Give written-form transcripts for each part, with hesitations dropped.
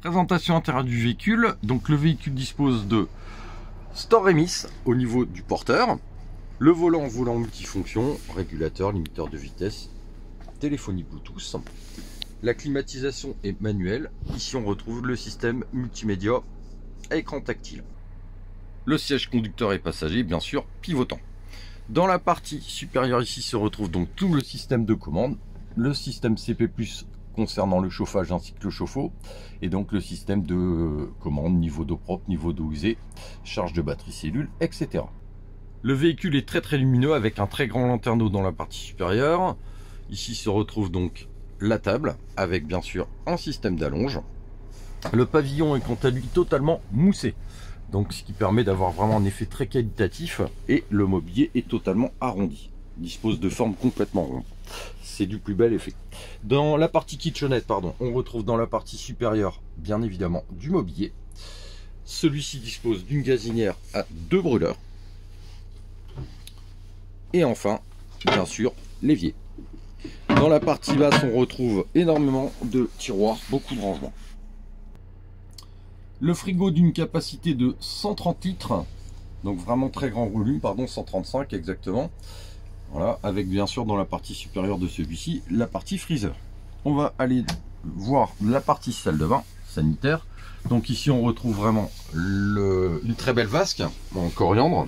Présentation intérieure du véhicule. Donc le véhicule dispose de Store Remis au niveau du porteur, le volant multifonction, régulateur, limiteur de vitesse, téléphonie Bluetooth. La climatisation est manuelle. Ici on retrouve le système multimédia à écran tactile. Le siège conducteur et passager, bien sûr, pivotant. Dans la partie supérieure ici se retrouve donc tout le système de commande, le système CP+, concernant le chauffage ainsi que le chauffe-eau, et donc le système de commande, niveau d'eau propre, niveau d'eau usée, charge de batterie cellule, etc. Le véhicule est très lumineux avec un très grand lanterneau dans la partie supérieure. Ici se retrouve donc la table avec bien sûr un système d'allonge. Le pavillon est quant à lui totalement moussé, donc ce qui permet d'avoir vraiment un effet très qualitatif, et le mobilier est totalement arrondi, il dispose de forme complètement ronde. C'est du plus bel effet. Dans la partie kitchenette, on retrouve dans la partie supérieure, bien évidemment, du mobilier. Celui-ci dispose d'une gazinière à 2 brûleurs. Et enfin, bien sûr, l'évier. Dans la partie basse, on retrouve énormément de tiroirs, beaucoup de rangements. Le frigo d'une capacité de 130 litres, donc vraiment très grand volume, 135 exactement. Voilà, avec bien sûr dans la partie supérieure de celui-ci, la partie freezer. On va aller voir la partie salle de bain sanitaire. Donc ici on retrouve vraiment une très belle vasque en coriandre.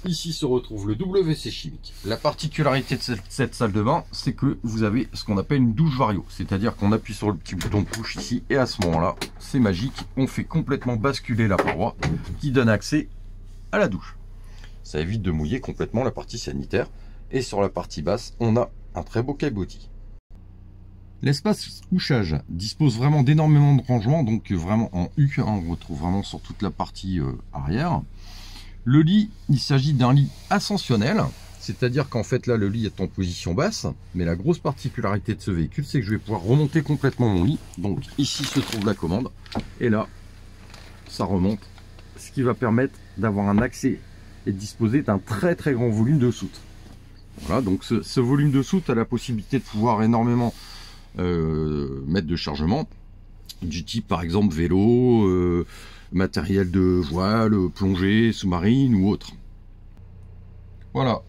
Ici se retrouve le WC chimique. La particularité de cette salle de bain, c'est que vous avez ce qu'on appelle une douche vario. C'est-à-dire qu'on appuie sur le petit bouton de push ici, et à ce moment-là, c'est magique. On fait complètement basculer la paroi qui donne accès à la douche. Ça évite de mouiller complètement la partie sanitaire. Et sur la partie basse, on a un très beau cabotis. L'espace couchage dispose vraiment d'énormément de rangements, donc vraiment en U, on retrouve vraiment sur toute la partie arrière. Le lit, il s'agit d'un lit ascensionnel, c'est-à-dire qu'en fait là le lit est en position basse, mais la grosse particularité de ce véhicule, c'est que je vais pouvoir remonter complètement mon lit. Donc ici se trouve la commande, et là ça remonte, ce qui va permettre d'avoir un accès et de disposer d'un très grand volume de soute. Voilà, donc ce volume de soute a la possibilité de pouvoir énormément mettre de chargement, du type par exemple vélo, matériel de voile, plongée, sous-marine ou autre. Voilà,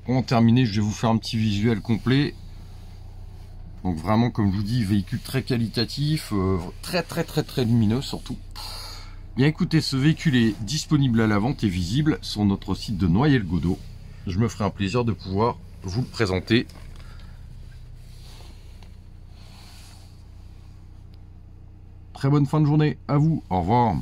pour en terminer, je vais vous faire un petit visuel complet. Donc vraiment, comme je vous dis, véhicule très qualitatif, très lumineux surtout. Bien écoutez, ce véhicule est disponible à la vente et visible sur notre site de Noyelles-Godault. Je me ferai un plaisir de pouvoir vous le présenter. Très bonne fin de journée à vous, au revoir.